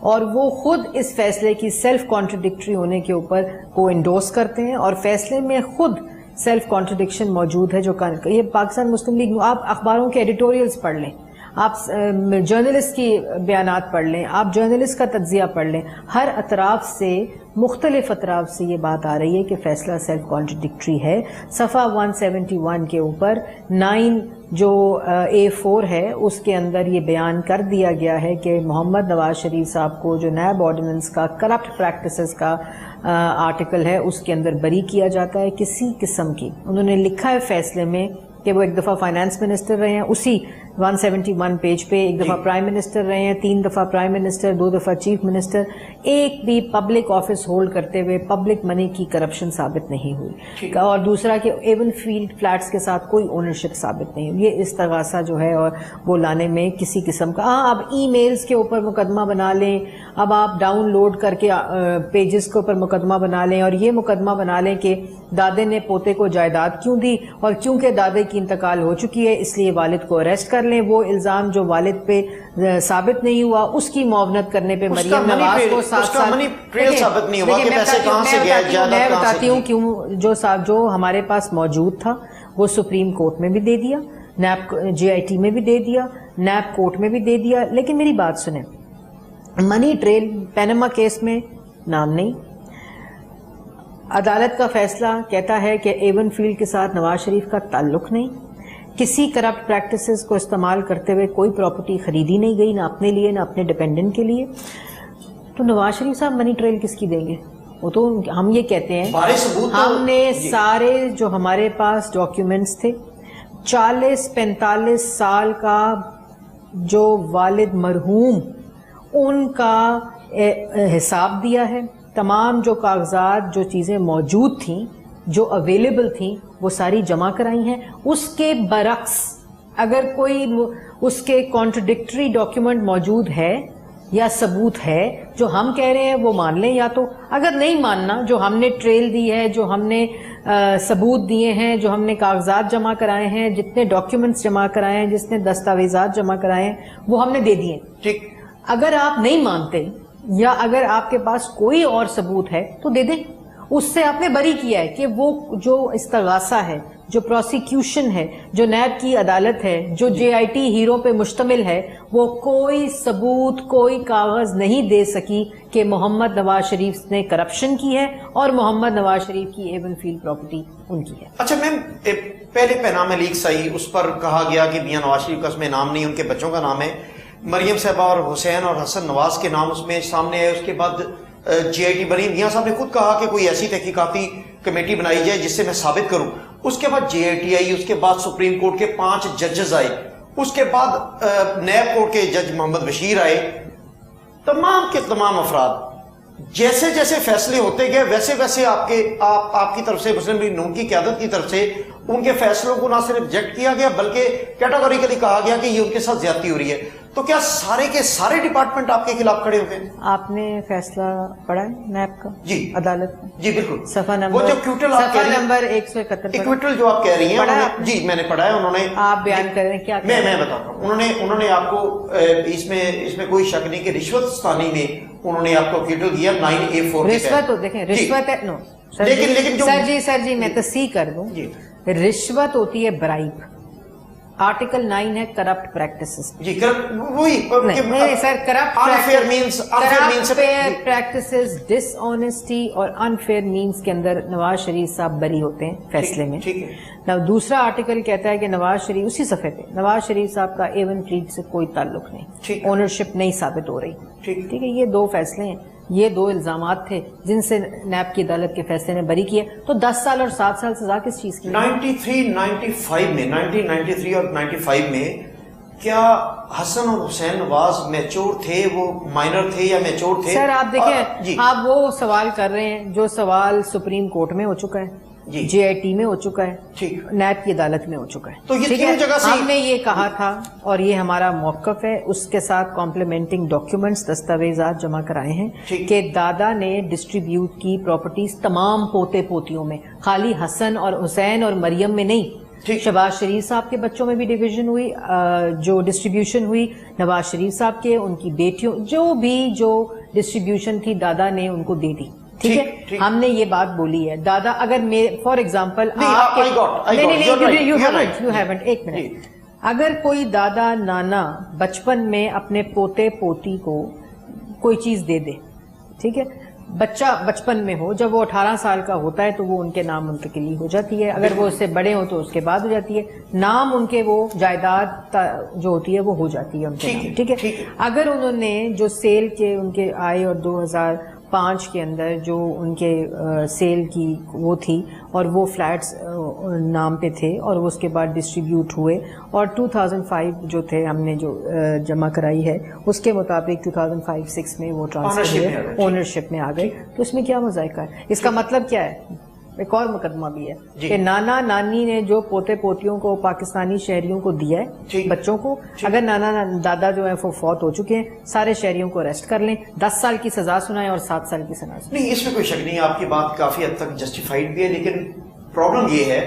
اور وہ خود اس فیصلے کی سیلف کانٹرڈکٹری ہونے کے اوپر کو انڈورس کرتے ہیں، اور فیصلے میں خود سیلف کانٹرڈکشن موجود ہے. جو یہ پاکستان مسلم لیگ، آپ اخباروں کے ایڈیٹوریلز پڑھ لیں، آپ جرنلسٹ کی بیانات پڑھ لیں، آپ جرنلسٹ کا تجزیہ پڑھ لیں، ہر اطراف سے، مختلف اطراف سے یہ بات آ رہی ہے کہ فیصلہ سیلف کانٹرڈکٹری ہے. صفحہ 171 کے اوپر 9 جو A4 ہے اس کے اندر یہ بیان کر دیا گیا ہے کہ محمد نواز شریف صاحب کو جو نیب آرڈیننس کا کرپٹ پریکٹسز کا آرٹیکل ہے اس کے اندر بری کیا جاتا ہے کسی قسم کی. انہوں نے لکھا ہے فیصلے میں کہ وہ ایک دفعہ فائنانس منسٹر رہے ہیں، اسی 171 پیج پہ ایک دفعہ پرائم منسٹر رہے ہیں، 3 دفعہ پرائم منسٹر، 2 دفعہ چیف منسٹر، ایک بھی پبلک آفس ہولڈ کرتے ہوئے پبلک منی کی کرپشن ثابت نہیں ہوئی. اور دوسرا کہ ایون فیلڈ فلیٹس کے ساتھ کوئی اونرشپ ثابت نہیں ہوئی. یہ استغاثہ جو ہے اور وہ لانے میں کسی قسم کا، اب ای میلز کے اوپر مقدمہ بنا لیں، اب آپ ڈاؤن لوڈ کر کے پیجز کے اوپر مقدمہ بنا لیں، اور یہ مقدمہ بنا لیں کہ دادے نے پوتے کو جائیداد کیوں دی، اور کیونکہ دادے کی انتقال ہو چکی ہے اس لیے والد کو اریسٹ کر لیں. وہ الزام جو والد پہ ثابت نہیں ہوا اس کی معاونت کرنے پہ مریم نواز کو 7 سال میں بتاتی ہوں کیوں. جو ہمارے پاس موجود تھا وہ سپریم کورٹ میں بھی دے دیا، نیب JIT میں بھی دے دیا، نیب کورٹ میں بھی دے دیا. لیکن میری بات سنیں، منی ٹریل پینما کیس میں نام نہیں. عدالت کا فیصلہ کہتا ہے کہ ایون فیلڈ کے ساتھ نواز شریف کا تعلق نہیں، کسی کرپٹ پریکٹسز کو استعمال کرتے ہوئے کوئی پراپرٹی خریدی نہیں گئی، نہ اپنے لیے نہ اپنے ڈیپینڈنٹ کے لیے. تو نواز شریف صاحب منی ٹریل کس کی دیں گے؟ وہ تو ہم یہ کہتے ہیں، ہم نے سارے جو ہمارے پاس ڈاکیومنٹس تھے 40-45 سال کا جو والد مرحوم ان کا حساب دیا ہے، تمام جو کاغذات جو چیزیں موجود تھیں جو اویلیبل تھیں وہ ساری جمع کرائی ہیں. اس کے برعکس اگر کوئی اس کے کانٹرڈکٹری ڈاکیومنٹ موجود ہے یا ثبوت ہے جو ہم کہہ رہے ہیں وہ مان لیں، یا تو اگر نہیں ماننا، جو ہم نے ٹریل دی ہے، جو ہم نے ثبوت دیے ہیں، جو ہم نے کاغذات جمع کرائے ہیں، جتنے ڈاکیومنٹس جمع کرائے ہیں، جتنے دستاویزات جمع کرائے ہیں وہ ہم نے دے دیے. ٹھیک، اگر آپ نہیں مانتے یا اگر آپ کے پاس کوئی اور ثبوت ہے تو دے دیں. اس سے آپ نے بری کیا ہے کہ وہ جو استغاثہ ہے، جو پروسیکیوشن ہے، جو نیب کی عدالت ہے، جو JIT ہیرو پہ مشتمل ہے، وہ کوئی ثبوت، کوئی کاغذ نہیں دے سکی کہ محمد نواز شریف نے کرپشن کی ہے اور محمد نواز شریف کی ایون فیلڈ پراپرٹی ان کی ہے. اچھا میم، پہلے پیغام لیکس آئی، اس پر کہا گیا کہ میاں نواز شریف کا اس میں نام نہیں، ان کے بچوں کا نام ہے، مریم صاحبہ اور حسین اور حسن نواز کے نام اس میں سامنے آئے. اس کے بعد JIT بنی، میاں صاحب نے خود کہا کہ کوئی ایسی تحقیقاتی کمیٹی بنائی جائے جس سے میں ثابت کروں. اس کے بعد JIT آئی، اس کے بعد سپریم کورٹ کے 5 ججز آئے، اس کے بعد نیب کورٹ کے جج محمد بشیر آئے. تمام کے تمام افراد جیسے جیسے فیصلے ہوتے گئے ویسے ویسے آپ کی طرف سے، مسلم لیگ نون کی قیادت کی طرف سے ان کے فیصلوں کو نہ صرف ریجیکٹ کیا گیا بلکہ کیٹاگوریکلی کہا گیا کہ یہ ان کے ساتھ زیادتی ہو رہی ہے. تو کیا سارے کے سارے ڈپارٹمنٹ آپ کے خلاف کھڑے ہوئے ہیں؟ آپ نے فیصلہ پڑھا ہے نیب کا؟ جی، عدالت میں. جی بالکل. صفحہ وہ جو کیوٹل آپ کہہ رہی ہیں، نمبر 171 ایکویٹل جو آپ کہہ رہی ہیں، جی میں نے پڑھا ہے. انہوں نے، آپ بیان کر رہے ہیں کیا؟ میں بتاتا ہوں. انہوں نے آپ کو اس میں کوئی شک نہیں کہ رشوت ستانی میں انہوں نے آپ کو کیوٹل دیا 9A4. رشوت تو دیکھیں، رشوت ہے نو لیکن سر جی میں تصحیح کر دوں، رشوت ہوتی ہے برائب. آرٹیکل 9 ہے کرپٹ پریکٹسز. جی وہی sir, corrupt practices, dishonesty اور انفیئر مینس کے اندر نواز شریف صاحب بری ہوتے ہیں فیصلے میں. دوسرا آرٹیکل کہتا ہے کہ نواز شریف، اسی صفحے پہ، نواز شریف صاحب کا ایون فیلڈ سے کوئی تعلق نہیں، اونرشپ نہیں ثابت ہو رہی. ٹھیک ہے، یہ 2 فیصلے ہیں، یہ 2 الزامات تھے جن سے نیب کی عدالت کے فیصلے نے بری کیے. تو 10 سال اور 7 سال سزا کس چیز کی؟ 1993 اور 95 میں کیا حسن اور حسین نواز میچور تھے، وہ مائنر تھے یا میچور تھے؟ سر آپ دیکھیں، آپ وہ سوال کر رہے ہیں جو سوال سپریم کورٹ میں ہو چکا ہے، JIT میں ہو چکا ہے، نیب کی عدالت میں ہو چکا ہے. تو یہ جگہ سے ہم نے یہ کہا تھا اور یہ ہمارا موقف ہے، اس کے ساتھ کمپلیمنٹنگ ڈاکیومنٹس، دستاویزات جمع کرائے ہیں کہ دادا نے ڈسٹریبیوٹ کی پراپرٹیز تمام پوتے پوتیوں میں، خالی حسن اور حسین اور مریم میں نہیں، شہباز شریف صاحب کے بچوں میں بھی ڈویژن ہوئی, جو ڈسٹریبیوشن ہوئی نواز شریف صاحب کے, ان کی بیٹیوں, جو ڈسٹریبیوشن تھی دادا نے ان کو دے دی. ٹھیک ہے, ہم نے یہ بات بولی ہے. دادا اگر فار ایگزامپل ایک منٹ, اگر کوئی دادا نانا بچپن میں اپنے پوتے پوتی کو کوئی چیز دے دے, ٹھیک ہے, بچہ بچپن میں ہو, جب وہ 18 سال کا ہوتا ہے تو وہ ان کے نام منتقلی ہو جاتی ہے. اگر وہ اس سے بڑے ہوں تو اس کے بعد ہو جاتی ہے. نام ان کے, وہ جائیداد جو ہوتی ہے وہ ہو جاتی ہے ان کے نام. ٹھیک ہے, اگر انہوں نے جو سیل کے ان کے آئے اور 2005 کے اندر جو ان کے سیل کی وہ تھی اور وہ فلیٹس نام پہ تھے اور وہ اس کے بعد ڈسٹریبیوٹ ہوئے اور 2005 جو تھے ہم نے جو جمع کرائی ہے اس کے مطابق 2005-06 میں وہ ٹرانسفر اونرشپ میں آ گئے, تو اس میں کیا مذائقہ ہے؟ اس کا مطلب کیا ہے؟ ایک اور مقدمہ بھی ہے کہ نانا نانی نے جو پوتے پوتیوں کو پاکستانی شہریوں کو دیا ہے بچوں کو, اگر نانا دادا جو ہے وہ فوت ہو چکے ہیں, سارے شہریوں کو اریسٹ کر لیں, 10 سال کی سزا سنائیں اور 7 سال کی سزا سنائیں. نہیں, اس میں کوئی شک نہیں, آپ کی بات کافی حد تک جسٹیفائڈ بھی ہے, لیکن پرابلم یہ ہے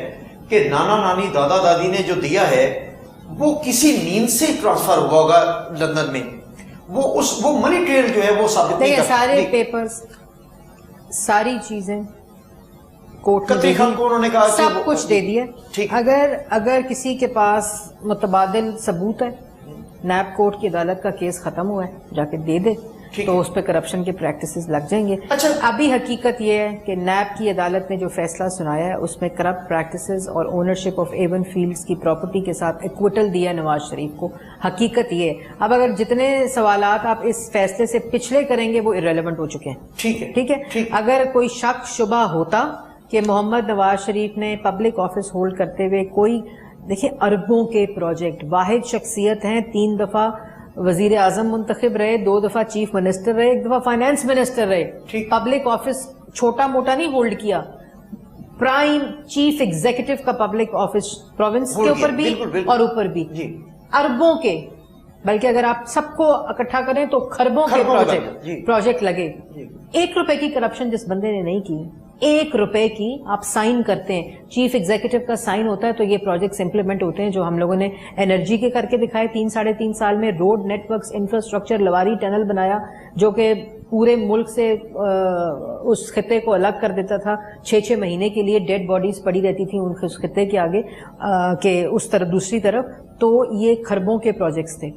کہ نانا نانی دادا دادی نے جو دیا ہے وہ کسی نیند سے ٹرانسفر ہوا ہوگا لندن میں, وہ منی ٹریل جو ہے وہ ثابت نہیں کرتا. سارے پیپرز, ساری چیزیں کورٹ نے سب کچھ دے دیا. اگر کسی کے پاس متبادل ثبوت ہے, نیب کورٹ کی عدالت کا کیس ختم ہوا ہے, جا کے دے دے, تو اس پہ کرپشن کے پریکٹسز لگ جائیں گے. ابھی حقیقت یہ ہے کہ نیب کی عدالت نے جو فیصلہ سنایا ہے اس میں کرپٹ پریکٹسز اور اونرشپ آف ایون فیلڈز کی پراپرٹی کے ساتھ ایکوٹل دیا نواز شریف کو. حقیقت یہ ہے, اب اگر جتنے سوالات آپ اس فیصلے سے پچھلے کریں گے وہ ارریلیونٹ ہو چکے ہیں. ٹھیک ہے, اگر کوئی شک شبہ ہوتا کہ محمد نواز شریف نے پبلک آفس ہولڈ کرتے ہوئے کوئی, دیکھیں اربوں کے پروجیکٹ, واحد شخصیت ہیں, 3 دفعہ وزیر اعظم منتخب رہے, 2 دفعہ چیف منسٹر رہے, 1 دفعہ فائنانس منسٹر رہے, پبلک آفس چھوٹا موٹا نہیں ہولڈ کیا, پرائم چیف ایگزیکٹو کا پبلک آفس پروونس کے اوپر بھی اور اوپر بھی, اربوں کے, بلکہ اگر آپ سب کو اکٹھا کریں تو خربوں کے پروجیکٹ لگے. 1 روپے کی کرپشن جس بندے نے نہیں کی, 1 روپے کی آپ سائن کرتے ہیں, چیف ایگزیکٹو کا سائن ہوتا ہے تو یہ پروجیکٹس امپلیمنٹ ہوتے ہیں جو ہم لوگوں نے انرجی کے کر کے دکھائے 3-3.5 سال میں. Road networks, infrastructure, Lowari tunnel بنایا جو کہ پورے ملک سے اس خطے کو الگ کر دیتا تھا. 6 مہینے کے لیے ڈیڈ باڈیز پڑی رہتی تھیں اس خطے کے آگے کہ اس طرف دوسری طرف. تو یہ خربوں کے پروجیکٹس تھے.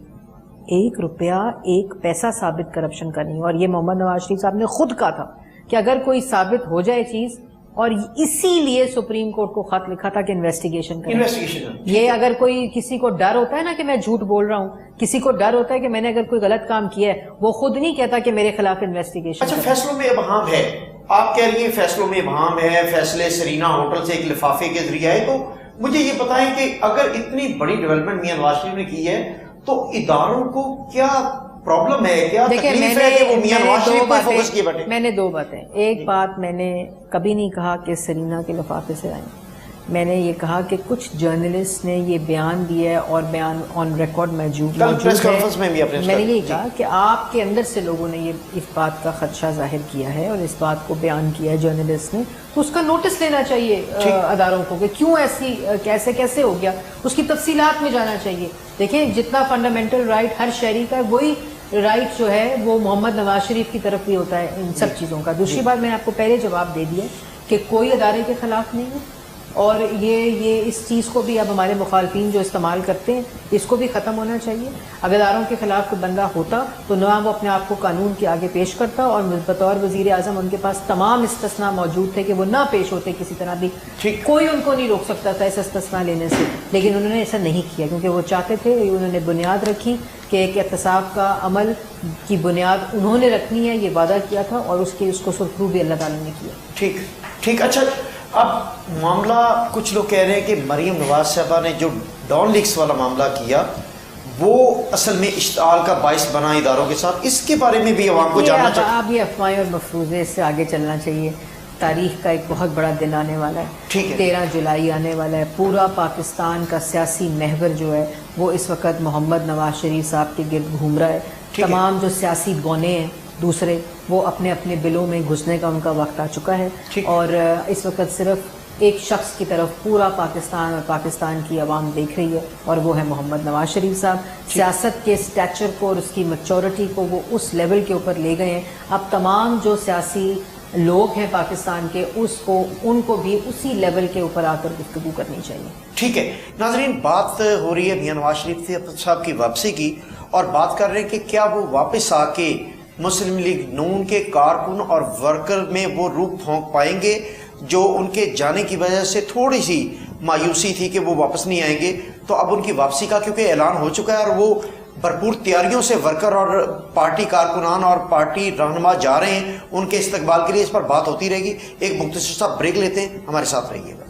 1 روپیہ 1 پیسہ ثابت کرپشن کا نہیں. اور یہ محمد نواز شریف صاحب نے خود کہا تھا کہ اگر کوئی ثابت ہو جائے چیز, اور اسی لیے سپریم کورٹ کو خط لکھا تھا کہ انویسٹیگیشن کریں. یہ اگر کوئی کسی کو ڈر ہوتا ہے نا کہ میں جھوٹ بول رہا ہوں, کسی کو ڈر ہوتا ہے کہ میں نے اگر کوئی غلط کام کیا ہے, وہ خود نہیں کہتا کہ میرے خلاف انویسٹیگیشن. اچھا, فیصلوں میں ابہام ہے, آپ کہہ رہی ہیں فیصلوں میں ابہام ہے, فیصلے سرینا ہوٹل سے ایک لفافے کے ذریعے آئے, تو مجھے یہ بتائیں کہ اگر اتنی بڑی ڈیولپمنٹ میاں نواز شریف نے کی ہے تو اداروں کو کیا پرابلم ہے, کیا تکلیف ہے کہ وہ میاں نواز شریف پر فوکس کیے بیٹھے؟ میں نے 2 باتیں. ایک بات, میں نے کبھی نہیں کہا کہ سرینا کے لفافے سے آئیں. میں نے یہ کہا کہ کچھ جرنلسٹ نے یہ بیان دیا ہے اور بیان آن ریکارڈ موجود ہے. میں نے یہ کہا کہ آپ کے اندر سے لوگوں نے یہ اس بات کا خدشہ ظاہر کیا ہے اور اس بات کو بیان کیا ہے جرنلسٹ نے, تو اس کا نوٹس لینا چاہیے اداروں کو کہ کیوں ایسی کیسے ہو گیا, اس کی تفصیلات میں جانا چاہیے. دیکھیں, جتنا فنڈامنٹل رائٹ ہر شہری کا, وہی رائٹ جو ہے وہ محمد نواز شریف کی طرف بھی ہوتا ہے ان سب چیزوں کا. دوسری بات, میں نے آپ کو پہلے جواب دے دیا کہ کوئی ادارے کے خلاف نہیں ہے, اور یہ اس چیز کو بھی اب ہمارے مخالفین جو استعمال کرتے ہیں اس کو بھی ختم ہونا چاہیے. اگر اداروں کے خلاف کوئی بندہ ہوتا تو نہ وہ اپنے آپ کو قانون کے آگے پیش کرتا, اور بطور وزیر اعظم ان کے پاس تمام استثناء موجود تھے کہ وہ نہ پیش ہوتے کسی طرح بھی, کوئی ان کو نہیں روک سکتا تھا اس استثناء لینے سے. لیکن انہوں نے ایسا نہیں کیا کیونکہ وہ چاہتے تھے, انہوں نے بنیاد رکھی کہ ایک احتساب کا عمل کی بنیاد انہوں نے رکھنی ہے, یہ وعدہ کیا تھا اور اس کو سرخرو بھی اللہ تعالیٰ نے کیا. ٹھیک. اچھا, اب معاملہ کچھ لوگ کہہ رہے ہیں کہ مریم نواز صاحبہ نے جو ڈان لیکس والا معاملہ کیا وہ اصل میں اشتعال کا باعث بنا اداروں کے ساتھ, اس کے بارے میں بھی عوام کو جاننا چاہیے. اب یہ افواہیں اور مفروضے سے آگے چلنا چاہیے. تاریخ کا ایک بہت بڑا دن آنے والا ہے, 13 جولائی آنے والا ہے. پورا پاکستان کا سیاسی محور جو ہے وہ اس وقت محمد نواز شریف صاحب کے گرد گھوم رہا ہے. تمام جو سیاسی گونے ہیں دوسرے, وہ اپنے اپنے بلوں میں گھسنے کا ان کا وقت آ چکا ہے, اور اس وقت صرف ایک شخص کی طرف پورا پاکستان اور پاکستان کی عوام دیکھ رہی ہے، اور وہ ہے محمد نواز شریف صاحب۔ سیاست کے اسٹیچر کو اور اس کی میچورٹی کو وہ اس لیول کے اوپر لے گئے ہیں، اب تمام جو سیاسی لوگ ہیں پاکستان کے ان کو بھی اسی لیول کے اوپر آ کر گفتگو کرنی چاہیے۔ ٹھیک ہے ناظرین، بات ہو رہی ہے میاں نواز شریف صاحب کی واپسی کی، اور بات کر رہے ہیں کہ کیا وہ واپس آ کے مسلم لیگ نون کے کارکن اور ورکر میں وہ روح پھونک پائیں گے جو ان کے جانے کی وجہ سے تھوڑی سی مایوسی تھی کہ وہ واپس نہیں آئیں گے؟ تو اب ان کی واپسی کا کیونکہ اعلان ہو چکا ہے اور وہ بھرپور تیاریوں سے ورکر اور پارٹی کارکنان اور پارٹی رہنما جا رہے ہیں ان کے استقبال کے لیے، اس پر بات ہوتی رہے گی۔ ایک مختصر سا بریک لیتے ہیں، ہمارے ساتھ رہیے گا۔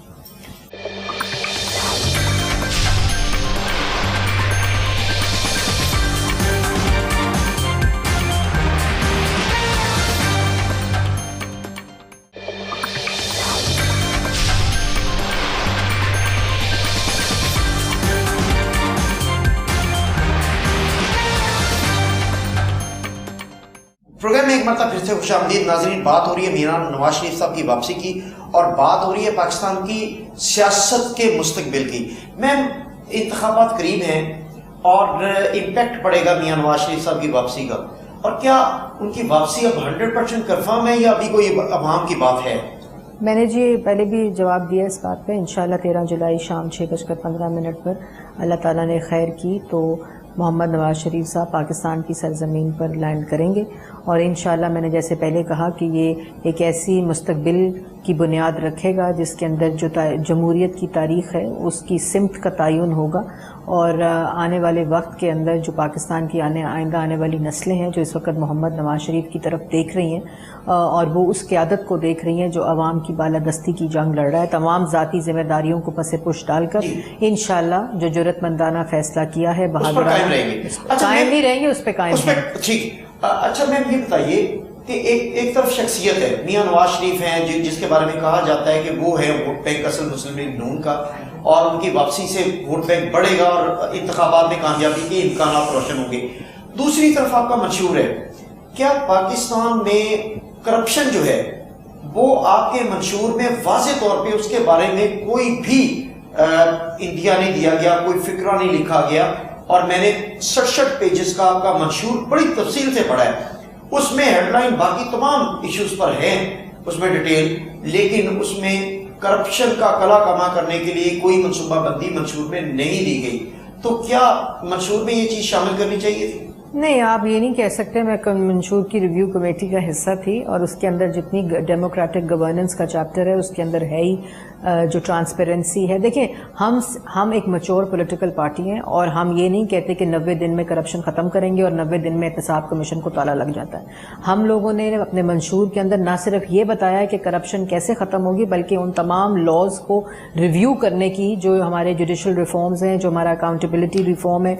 پروگرام میں ایک مرتبہ پھر سے خوش آمدید ناظرین۔ بات ہو رہی ہے میاں نواز شریف صاحب کی واپسی کی، اور بات ہو رہی ہے پاکستان کی سیاست کے مستقبل کی۔ میم، انتخابات قریب ہیں اور امپیکٹ پڑے گا میاں نواز شریف صاحب کی واپسی کا، اور کیا ان کی واپسی اب 100% کنفرم ہے یا ابھی کوئی عوام کی بات ہے؟ میں نے جی پہلے بھی جواب دیا اس بات پہ۔ انشاءاللہ 13 جولائی شام 6:15 پر اللہ تعالیٰ نے خیر کی تو محمد نواز شریف صاحب پاکستان کی سرزمین پر لینڈ کریں گے، اور انشاءاللہ میں نے جیسے پہلے کہا کہ یہ ایک ایسی مستقبل کی بنیاد رکھے گا جس کے اندر جو جمہوریت کی تاریخ ہے اس کی سمت کا تعین ہوگا، اور آنے والے وقت کے اندر جو پاکستان کی آئندہ آنے والی نسلیں ہیں جو اس وقت محمد نواز شریف کی طرف دیکھ رہی ہیں اور وہ اس قیادت کو دیکھ رہی ہیں جو عوام کی بالادستی کی جنگ لڑ رہا ہے، تمام ذاتی ذمہ داریوں کو پس پش ڈال کر انشاءاللہ جو جرأت مندانہ فیصلہ کیا ہے بہادرانہ قائم نہیں رہیں گے، اس پہ قائم ہیں۔ ٹھیک، اچھا میم یہ بتائیے کہ ایک طرف شخصیت ہے میاں نواز شریف ہیں جس کے بارے میں کہا جاتا ہے کہ وہ ہے ووٹ بینک اصل مسلم لیگ نون کا، اور ان کی واپسی سے ووٹ بینک بڑھے گا اور انتخابات میں کامیابی کے امکانات روشن ہوں گے۔ دوسری طرف آپ کا منشور ہے، کیا پاکستان میں کرپشن جو ہے وہ آپ کے منشور میں واضح طور پہ اس کے بارے میں کوئی بھی انتہا نہیں دیا گیا، کوئی فکرہ نہیں لکھا گیا؟ اور میں نے 67 پیجز کا آپ کا منشور بڑی تفصیل سے پڑھا ہے، اس میں ہیڈ لائن باقی تمام ایشوز پر ہے اس میں ڈیٹیل، لیکن اس میں کرپشن کا کلا کما کرنے کے لیے کوئی منصوبہ بندی منشور میں نہیں دی گئی۔ تو کیا منشور میں یہ چیز شامل کرنی چاہیے تھی؟ نہیں، آپ یہ نہیں کہہ سکتے۔ میں منشور کی ریویو کمیٹی کا حصہ تھی، اور اس کے اندر جتنی ڈیموکریٹک گورننس کا چیپٹر ہے اس کے اندر ہے ہی جو ٹرانسپیرنسی ہے۔ دیکھیں، ہم ایک میچور پولیٹیکل پارٹی ہیں، اور ہم یہ نہیں کہتے کہ 90 دن میں کرپشن ختم کریں گے اور 90 دن میں احتساب کمیشن کو تالا لگ جاتا ہے۔ ہم لوگوں نے اپنے منشور کے اندر نہ صرف یہ بتایا ہے کہ کرپشن کیسے ختم ہوگی، بلکہ ان تمام لاز کو ریویو کرنے کی جو ہمارے جوڈیشل ریفارمز ہیں، جو ہمارا اکاؤنٹیبلٹی ریفارم ہے،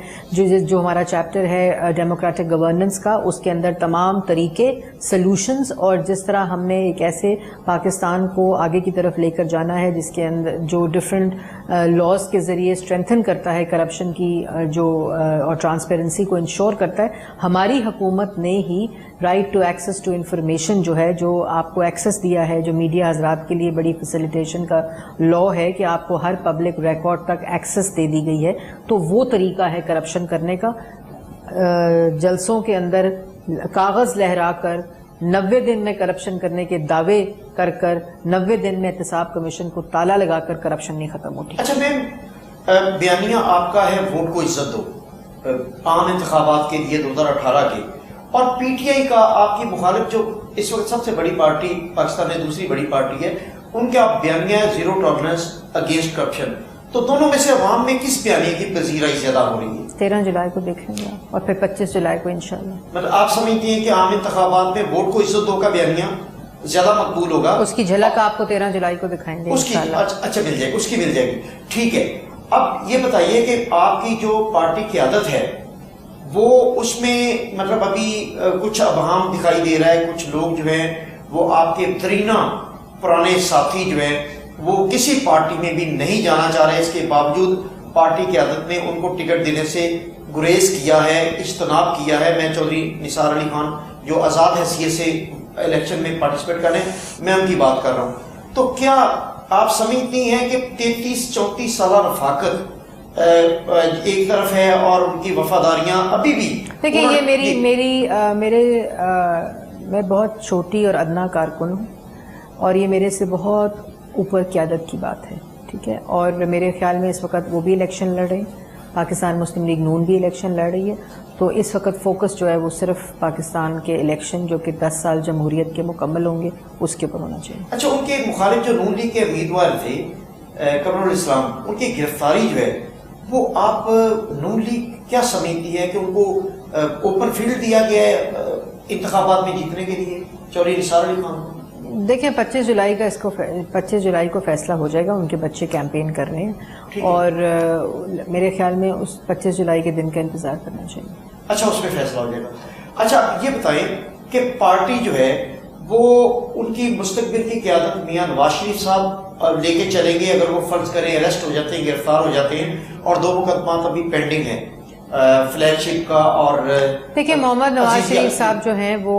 جو ہمارا چیپٹر ہے ڈیموکریٹک گورننس کا، اس کے اندر تمام طریقے، سلوشنز، اور جس طرح ہم نے ایک ایسے پاکستان کو آگے کی طرف لے کر جانا ہے جس کے اندر جو ڈفرینٹ لاز کے ذریعے اسٹرینتھن کرتا ہے کرپشن کی اور ٹرانسپیرنسی کو انشور کرتا ہے۔ ہماری حکومت نے ہی right to access to information جو ہے، جو آپ کو ایکسیس دیا ہے، جو میڈیا حضرات کے لیے بڑی فیسیلیٹیشن کا لا ہے کہ آپ کو ہر پبلک ریکارڈ تک ایکسیس دے دی گئی ہے، تو وہ طریقہ ہے کرپشن کرنے کا۔ جلسوں کے اندر کاغذ لہرا کر 90 دن میں کرپشن کرنے کے دعوے کر 90 دن میں احتساب کمیشن کو تالا لگا کر کرپشن نہیں ختم ہوتی۔ اچھا میم، بیانیہ آپ کا ہے ووٹ کو عزت دو عام انتخابات کے لیے 2018 کے، اور پی ٹی آئی کا آپ کی مخالف جو اس وقت سب سے بڑی پارٹی پاکستان میں دوسری بڑی پارٹی ہے، ان کا بیانیہ ہے زیرو ٹالرنس اگینسٹ کرپشن، تو دونوں میں سے عوام میں کس بیانیے کی پذیرائی زیادہ ہو رہی ہے؟ 13 جولائی کو دیکھیں گے اور پھر 25 جولائی کو انشاءاللہ۔ مطلب آپ سمجھتی ہیں کہ عام انتخابات میں ووٹ کو عزت دو کا بیانیہ زیادہ مقبول ہوگا؟ اس کی جھلک آپ کو 13 جولائی کو دکھائیں گے انشاءاللہ۔ اچھا، مل جائے گی، اس کی مل جائے گی، ٹھیک ہے۔ اب یہ بتائیے کہ آپ کی جو پارٹی قیادت ہے وہ اس میں مطلب ابھی کچھ ابہام دکھائی دے رہا ہے، کچھ لوگ جو ہیں وہ آپ کے ترینہ پرانے ساتھی جو ہیں وہ کسی پارٹی میں بھی نہیں جانا چاہ رہے، اس کے باوجود پارٹی قیادت نے ان کو ٹکٹ دینے سے گریز کیا ہے، اجتناب کیا ہے۔ میں چودھری نثار علی خان جو آزاد حیثیت سے الیکشن میں پارٹیسپیٹ کر رہے ہیں، میں ان کی بات کر رہا ہوں۔ تو کیا آپ سمجھتی ہیں کہ 33-34 سالہ رفاقت ایک طرف ہے اور ان کی وفاداریاں ابھی بھی؟ دیکھیں یہ میں بہت چھوٹی اور ادنا کارکن ہوں اور یہ میرے سے بہت اوپر قیادت کی بات ہے، ٹھیک ہے، اور میرے خیال میں اس وقت وہ بھی الیکشن لڑ رہے ہیں، پاکستان مسلم لیگ نون بھی الیکشن لڑ رہی ہے، تو اس وقت فوکس جو ہے وہ صرف پاکستان کے الیکشن جو کہ 10 سال جمہوریت کے مکمل ہوں گے اس کے اوپر ہونا چاہیے۔ اچھا، ان کے مخالف جو نون لیگ کے امیدوار تھے قمر الاسلام، ان کی گرفتاری جو ہے وہ آپ نون لیگ کیا سمجھتی ہے کہ ان کو اوپن فیلڈ دیا گیا ہے انتخابات میں جیتنے کے لیے چودھری نثار علی خان؟ دیکھیں 25 جولائی کو فیصلہ ہو جائے گا، ان کے بچے کیمپین کر رہے ہیں اور میرے خیال میں اس 25 جولائی کے دن کا انتظار کرنا چاہیے۔ اچھا، اس میں فیصلہ ہو جائے گا۔ اچھا یہ بتائیں کہ پارٹی جو ہے وہ ان کی مستقبل کی قیادت میاں نواز شریف صاحب لے کے چلیں گے اگر وہ فرض کریں اریسٹ ہو جاتے ہیں، گرفتار ہو جاتے ہیں، اور 2 مقدمات ابھی پینڈنگ ہیں فلیگ شپ کا اور دیکھیں محمد نواز شریف صاحب جو ہیں وہ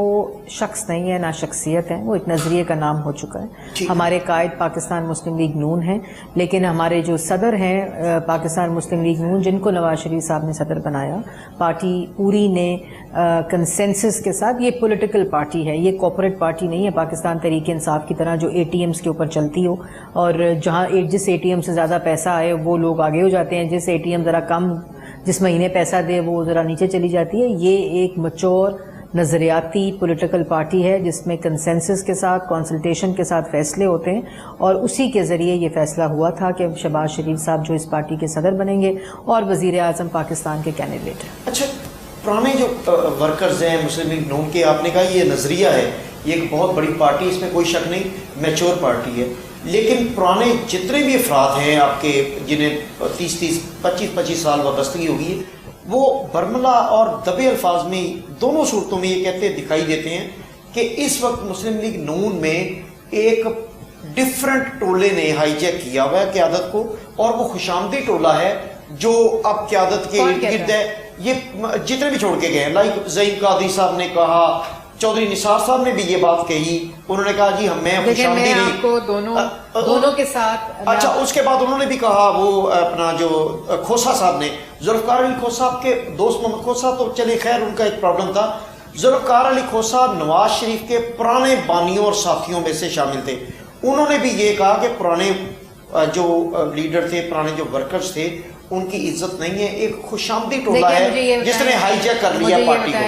شخص نہیں ہے، نہ شخصیت ہے، وہ ایک نظریے کا نام ہو چکا ہے۔ ہمارے قائد پاکستان مسلم لیگ نون ہیں، لیکن ہمارے جو صدر ہیں پاکستان مسلم لیگ نون، جن کو نواز شریف صاحب نے صدر بنایا، پارٹی پوری نے کنسنسس کے ساتھ، یہ پولیٹیکل پارٹی ہے، یہ کارپوریٹ پارٹی نہیں ہے پاکستان تحریک انصاف کی طرح جو اے ٹی ایمز کے اوپر چلتی ہو اور جس اے ٹی ایم سے زیادہ پیسہ آئے وہ لوگ آگے ہو جاتے ہیں، جس اے ٹی ایم ذرا کم جس مہینے پیسہ دے وہ ذرا نیچے چلی جاتی ہے۔ یہ ایک مچور نظریاتی پولیٹیکل پارٹی ہے جس میں کنسنسس کے ساتھ، کنسلٹیشن کے ساتھ فیصلے ہوتے ہیں، اور اسی کے ذریعے یہ فیصلہ ہوا تھا کہ شہباز شریف صاحب جو اس پارٹی کے صدر بنیں گے اور وزیر اعظم پاکستان کے کینڈیڈیٹ ہیں۔ اچھا، پرانے جو ورکرز ہیں مسلم لیگ نون کے، آپ نے کہا یہ نظریہ ہے، یہ ایک بہت بڑی پارٹی، اس میں کوئی شک نہیں، میچور پارٹی ہے، لیکن پرانے جتنے بھی افراد ہیں آپ کے جنہیں 25 سال وابستگی ہوگی ہے، وہ برملا اور دبے الفاظ میں دونوں صورتوں میں یہ کہتے دکھائی دیتے ہیں کہ اس وقت مسلم لیگ نون میں ایک ڈفرنٹ ٹولے نے ہائی جیک کیا ہوا ہے قیادت کو، اور وہ خوشامدی ٹولہ ہے جو اب قیادت کے ارد گرد ہے۔ یہ جتنے بھی چھوڑ کے گئے ہیں، لائک زعیم قادری صاحب نے کہا، چودھری نثار صاحب نے بھی یہ بات کہی، انہوں نے کہا جی میں خوشامدی نہیں، آپ کو دونوں کے ساتھ۔ اچھا، اس کے بعد انہوں نے بھی کہا، وہ اپنا جو کھوسا صاحب نے، ذوالفقار علی کھوسا صاحب کے دوست محمد کھوسا تو چلے خیر ان کا ایک پرابلم تھا، ذوالفقار علی کھوسا نواز شریف کے پرانے بانیوں اور ساتھیوں میں سے شامل تھے، انہوں نے بھی یہ کہا کہ پرانے جو لیڈر تھے، پرانے جو ورکرز تھے، ان کی عزت نہیں ہے، ایک خوشامدی ٹولہ ہے جس نے ہائی جیک کر لیا پارٹی کو۔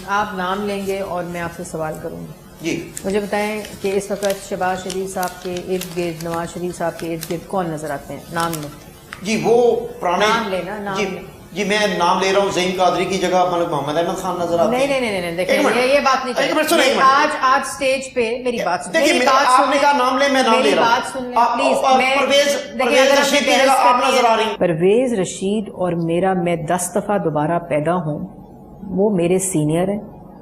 آپ نام لیں گے اور میں آپ سے سوال کروں گی، جی مجھے بتائیں کہ اس وقت شہباز شریف صاحب کے ارد گرد، نواز شریف صاحب کے ارد گرد کون نظر آتے ہیں؟ نام لیں جی، وہ پرانے نام لینا، نام لیں۔ جی میں نام لے رہا ہوں، زعیم قادری کی جگہ ملک محمد احمد خان نظر آتے ہیں۔ نہیں، دیکھیں یہ بات نہیں کریں، آج سٹیج پہ میری بات سنیں، آپ نے کہا نام لیں، میں نام لے رہا ہوں، پرویز رشید کی جگہ آپ نظر آ رہی ہیں۔ پرویز رشید اور میں 10 دفعہ دوبارہ پیدا ہوں، وہ میرے سینئر ہیں،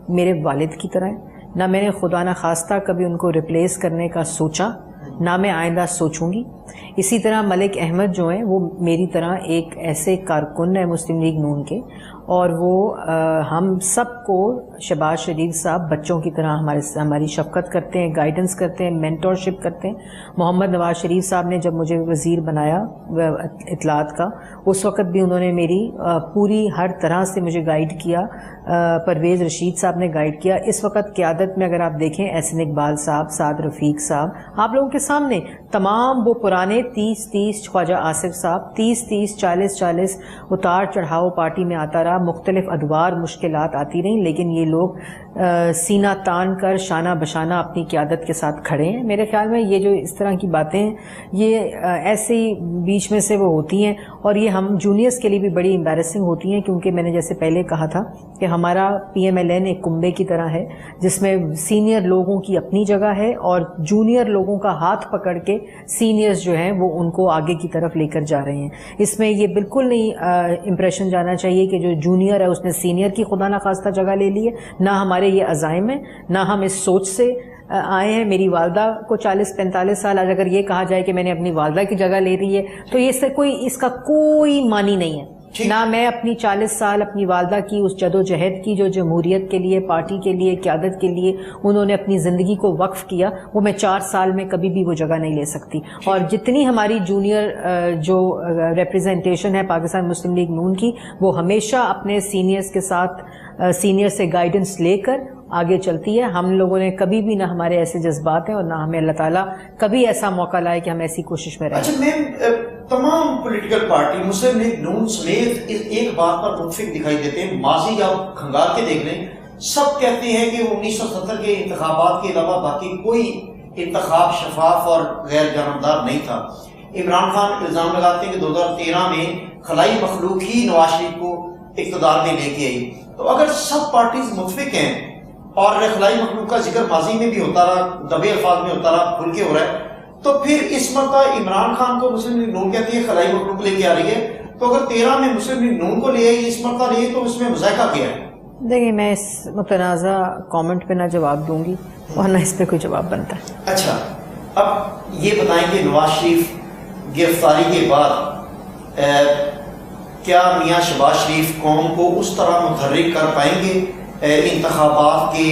میرے والد کی طرح ہیں، نہ میں نے خدا نہ خواستہ کبھی ان کو ریپلیس کرنے کا سوچا، نہ میں آئندہ سوچوں گی۔ اسی طرح ملک احمد جو ہیں وہ میری طرح ایک ایسے کارکن ہیں مسلم لیگ نون کے، اور وہ ہم سب کو شہباز شریف صاحب بچوں کی طرح ہماری شفقت کرتے ہیں، گائیڈنس کرتے ہیں، مینٹورشپ کرتے ہیں۔ محمد نواز شریف صاحب نے جب مجھے وزیر بنایا اطلاعات کا، اس وقت بھی انہوں نے میری پوری ہر طرح سے مجھے گائیڈ کیا، پرویز رشید صاحب نے گائیڈ کیا۔ اس وقت قیادت میں اگر آپ دیکھیں، احسن اقبال صاحب، سعد رفیق صاحب، آپ لوگوں کے سامنے تمام وہ پرانے 30 خواجہ آصف صاحب 30 40 اتار چڑھاؤ پارٹی میں آتا رہا، مختلف ادوار مشکلات آتی رہیں، لیکن یہ لوگ سینہ تان کر شانہ بشانہ اپنی قیادت کے ساتھ کھڑے ہیں۔ میرے خیال میں یہ جو اس طرح کی باتیں یہ ایسے ہی بیچ میں سے وہ ہوتی ہیں، اور یہ ہم جونیئرز کے لیے بھی بڑی امبیرسنگ ہوتی ہیں، کیونکہ میں نے جیسے پہلے کہا تھا کہ ہمارا پی ایم ایل این ایک کنبے کی طرح ہے جس میں سینئر لوگوں کی اپنی جگہ ہے، اور جونیئر لوگوں کا ہاتھ پکڑ کے سینئرز جو ہیں وہ ان کو آگے کی طرف لے کر جا رہے ہیں۔ اس میں یہ بالکل نہیں امپریشن جانا چاہیے کہ جو جونیئر ہے اس نے سینئر کی خدا نخواستہ جگہ لے لی ہے، نہ ہمارے یہ عزائم ہیں، نہ ہم اس سوچ سے آئے ہیں۔ میری والدہ کو 40-45 سال، آج اگر یہ کہا جائے کہ میں نے اپنی والدہ کی جگہ لے لی ہے تو اس کا کوئی معنی نہیں ہے۔ نہ میں اپنی 40 سال اپنی والدہ کی اس جدوجہد کی جو جمہوریت کے لیے، پارٹی کے لیے، قیادت کے لیے انہوں نے اپنی زندگی کو وقف کیا، وہ میں 4 سال میں کبھی بھی وہ جگہ نہیں لے سکتی. اور جتنی ہماری جونیئر جو ریپرزنٹیشن ہے پاکستان مسلم لیگ نون کی، وہ ہمیشہ اپنے سینئرز کے ساتھ، سینئر سے گائیڈنس لے کر آگے چلتی ہے. ہم لوگوں نے کبھی بھی، نہ ہمارے ایسے جذبات ہیں اور نہ ہمیں اللہ تعالیٰ کبھی ایسا موقع لائے کہ ہم ایسی کوشش میں رہیں. اچھا میم، تمام پولیٹیکل پارٹی مسلم لیگ نون سمیت ایک بات پر متفق دکھائی دیتے ہیں، ماضی آپ کھنگال کے دیکھ لیں، سب کہتے ہیں کہ 1970 کے انتخابات کے علاوہ باقی کوئی انتخاب شفاف اور غیر جانبدار نہیں تھا. عمران خان الزام لگاتے ہیں کہ 2013 میں خلائی مخلوق ہی نواز شریف کو اقتدار میں لے کے آئی. تو اگر سب پارٹیز متفق ہیں اور خلائی مخلوق کا ذکر ماضی میں بھی ہوتا رہا، دبے الفاظ میں ہوتا رہا، کھل کے ہو رہا ہے، تو پھر اس مرتبہ عمران خان کو مسلم لیگ نون کہتی ہے خلائی مخلوق لے کے آ رہی ہے، تو اگر 13 میں مسلم لیگ نون کو لے آئی، اس مرتبہ لے تو اس میں مذائقہ کیا ہے؟ دیکھیں، میں اس متنازع کامنٹ پہ نہ جواب دوں گی اور نہ اس پہ کوئی جواب بنتا ہے. اچھا، اب یہ بتائیں کہ نواز شریف گرفتاری کے بعد کیا میاں شہباز شریف قوم کو اس طرح متحرک کر پائیں گے انتخابات کے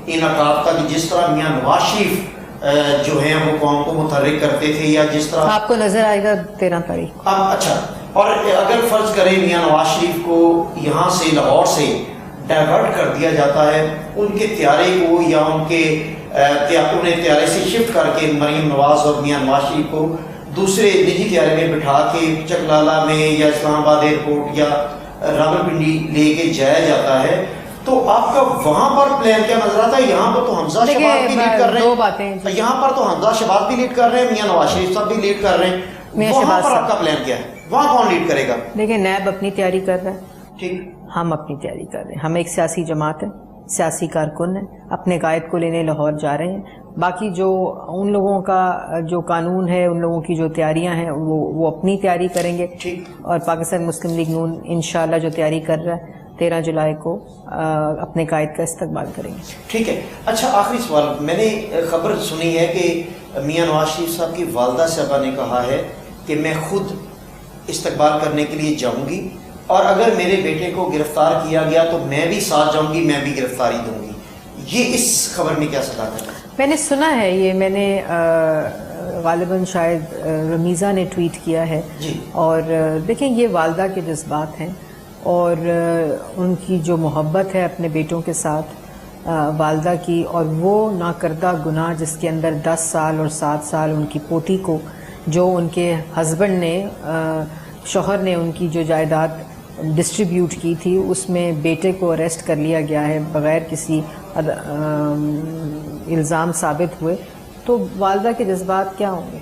انعقاد کا، جس طرح میاں نواز شریف جو ہیں وہ قوم کو متحرک کرتے تھے، یا جس طرح آپ کو نظر آئے گا 13 تاریخ؟ اچھا، اور اگر فرض کریں میاں نواز شریف کو یہاں سے لاہور سے ڈائیورٹ کر دیا جاتا ہے، ان کے طیارے کو، یا انہیں طیارے سے شفٹ کر کے مریم نواز اور میاں نواز شریف کو دوسرے نجی طیارے میں بٹھا کے چکلالہ میں یا اسلام آباد ایئرپورٹ یا راولپنڈی لے کے جایا جاتا ہے، تو آپ کا وہاں پر پلان کیا نظر آتا ہے؟ یہاں پر تو حمزہ شہباز بھی لیڈ کر رہے ہیں، 2 باتیں، یہاں پر تو حمزہ شہباز بھی لیڈ کر رہے ہیں، میاں نواز شریف صاحب بھی لیڈ کر رہے ہیں، وہاں پر آپ کا پلان کیا ہے؟ وہاں کون لیڈ کرے گا؟ دیکھیں، نیب اپنی تیاری کر رہا ہے، ٹھیک، ہم اپنی تیاری کر رہے ہیں. ہم ایک سیاسی جماعت ہے، سیاسی کارکن ہیں، اپنے قائد کو لینے لاہور جا رہے ہیں. باقی جو ان لوگوں کا جو قانون ہے، ان لوگوں کی جو تیاریاں ہیں، وہ اپنی تیاری کریں گے. اور پاکستان مسلم لیگ نون انشاءاللہ جو تیاری کر رہا ہے 13 جولائی کو اپنے قائد کا استقبال کریں گے. ٹھیک ہے. اچھا، آخری سوال، میں نے خبر سنی ہے کہ میاں نواز شریف صاحب کی والدہ صاحبہ نے کہا ہے کہ میں خود استقبال کرنے کے لیے جاؤں گی، اور اگر میرے بیٹے کو گرفتار کیا گیا تو میں بھی ساتھ جاؤں گی، میں بھی گرفتاری دوں گی. یہ اس خبر میں کیا صداقت ہے؟ میں نے سنا ہے یہ، میں نے غالباً شاید رمیزہ نے ٹویٹ کیا ہے. اور دیکھیں، یہ والدہ کے جذبات ہیں اور ان کی جو محبت ہے اپنے بیٹوں کے ساتھ والدہ کی، اور وہ ناکردہ گناہ جس کے اندر 10 سال اور 7 سال ان کی پوتی کو، جو ان کے ہسبینڈ نے، شوہر نے ان کی جو جائیداد ڈسٹریبیوٹ کی تھی، اس میں بیٹے کو اریسٹ کر لیا گیا ہے بغیر کسی الزام ثابت ہوئے، تو والدہ کے جذبات کیا ہوں گے؟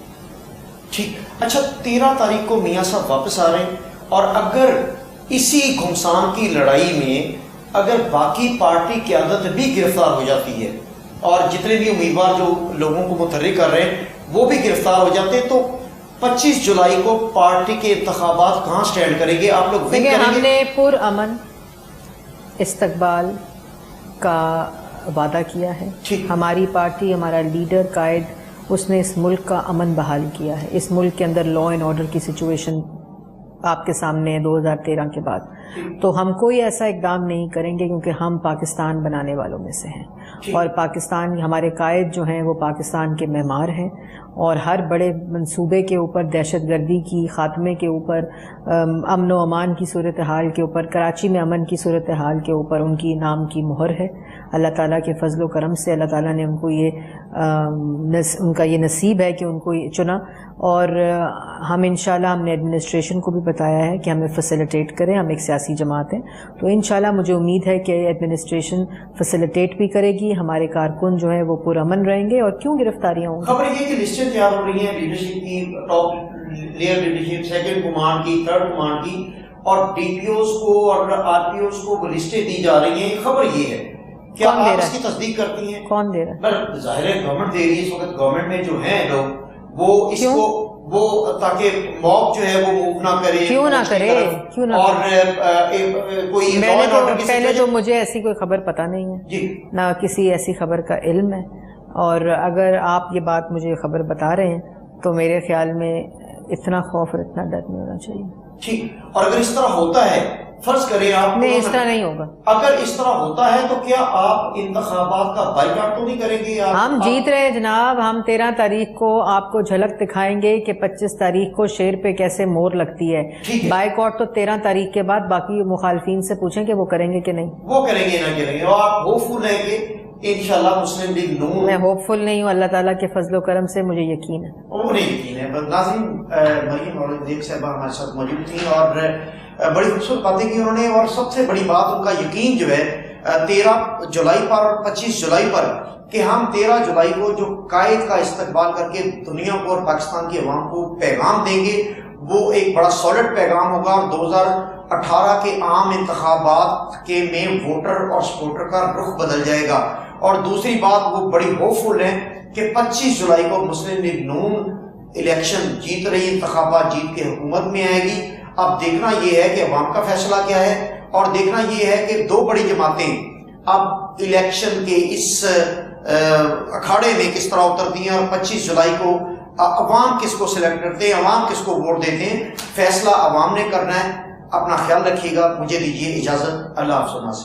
ٹھیک. اچھا، 13 تاریخ کو میاں صاحب واپس آ رہے ہیں، اور اگر اسی گھمسان کی لڑائی میں اگر باقی پارٹی قیادت بھی گرفتار ہو جاتی ہے، اور جتنے بھی امیدوار جو لوگوں کو متحرک کر رہے ہیں وہ بھی گرفتار ہو جاتے ہیں، تو 25 جولائی کو پارٹی کے انتخابات کہاں سٹینڈ کریں گے؟ آپ لوگ دیکھیں، ہم نے پرامن استقبال کا وعدہ کیا ہے. ہماری پارٹی، ہمارا لیڈر، قائد، اس نے اس ملک کا امن بحال کیا ہے. اس ملک کے اندر لا اینڈ آرڈر کی سچویشن آپ کے سامنے 2013 کے بعد، تو ہم کوئی ایسا اقدام نہیں کریں گے، کیونکہ ہم پاکستان بنانے والوں میں سے ہیں، اور پاکستان، ہمارے قائد جو ہیں وہ پاکستان کے معمار ہیں، اور ہر بڑے منصوبے کے اوپر، دہشت گردی کی خاتمے کے اوپر، امن و امان کی صورتحال کے اوپر، کراچی میں امن کی صورتحال کے اوپر ان کی نام کی مہر ہے. اللہ تعالیٰ کے فضل و کرم سے اللہ تعالیٰ نے ان کو ان کا یہ نصیب ہے کہ ان کو یہ چنا. اور ہم انشاءاللہ، ہم نے ایڈمنسٹریشن کو بھی بتایا ہے کہ ہمیں فیسیلیٹیٹ کریں، ہم ایک سیاسی جماعت ہیں، تو انشاءاللہ مجھے امید ہے کہ ایڈمنسٹریشن فیسیلیٹیٹ بھی کرے گی، ہمارے کارکن جو ہیں وہ پرامن رہیں گے. اور کیوں گرفتاریاں ہوں گی؟ خبر یہ کہ لسٹیں تیار ہو رہی ہیں لیڈرشپ کی، top layer leadership, second command کی، تھرڈ کمانڈ کی، اور ڈی پی اوز کو اور آر پی اوز کو لسٹیں دی جا رہی ہیں. خبر یہ ہے، کیا آپ اس کی تصدیق کرتی ہیں؟ کون دے رہا ہے؟ ظاہر ہے گورنمنٹ دے رہی ہے. اس وقت گورنمنٹ میں جو ہیں لوگ، وہ اس کو، وہ تاکہ موب جو ہے وہ موو نہ کرے. کیوں نہ کرے؟ کیوں نہ؟ اور کوئی پہلے تو مجھے ایسی کوئی خبر پتہ نہیں ہے، نہ کسی ایسی خبر کا علم ہے. اور اگر آپ یہ بات مجھے خبر بتا رہے ہیں تو میرے خیال میں اتنا خوف اور اتنا ڈر نہیں ہونا چاہیے. ٹھیک. اور اگر اس طرح ہوتا ہے, فرض کریں آپ, نہیں اس طرح نہیں ہوگا. اگر اس طرح ہوتا ہے تو کیا آپ انتخابات کا بائیکاٹ تو نہیں کریں گے؟ ہم جیت رہے جناب. ہم 13 تاریخ کو آپ کو جھلک دکھائیں گے کہ 25 تاریخ کو شیر پہ کیسے مور لگتی ہے. بائیکاٹ تو 13 تاریخ کے بعد باقی مخالفین سے پوچھیں کہ وہ کریں گے کہ نہیں. وہ کریں گے نہ کریں گے. اور آپ ہوپ فل ہیں کہ انشاءاللہ مسلم لیگ نون. میں ہوپ فل نہیں ہوں, اللہ تعالیٰ کے فضل و کرم سے مجھے یقین ہے. وہ نہیں یقین ہے. ناظرین, مریم اورنگزیب صاحبہ ہمارے ساتھ موجود تھیں اور بڑی خوبصورت باتیں کی انہوں نے. اور سب سے بڑی بات ان کا یقین جو ہے 13 جولائی پر اور 25 جولائی پر, کہ ہم 13 جولائی کو جو قائد کا استقبال کر کے دنیا کو اور پاکستان کی عوام کو پیغام دیں گے, وہ ایک بڑا سالڈ پیغام ہوگا. اور 2018 کے عام انتخابات کے میں ووٹر اور سپورٹر کا رخ بدل جائے گا. اور دوسری بات, وہ بڑی ہوپ فل ہے کہ 25 جولائی کو مسلم لیگ نون الیکشن جیت رہی, انتخابات جیت کے حکومت میں آئے گی. اب دیکھنا یہ ہے کہ عوام کا فیصلہ کیا ہے, اور دیکھنا یہ ہے کہ دو بڑی جماعتیں اب الیکشن کے اس اکھاڑے میں کس طرح اترتی ہیں, اور 25 جولائی کو عوام کس کو سلیکٹ کرتے ہیں, عوام کس کو ووٹ دیتے ہیں. فیصلہ عوام نے کرنا ہے. اپنا خیال رکھیے گا. مجھے دیجیے اجازت. اللہ حافظ.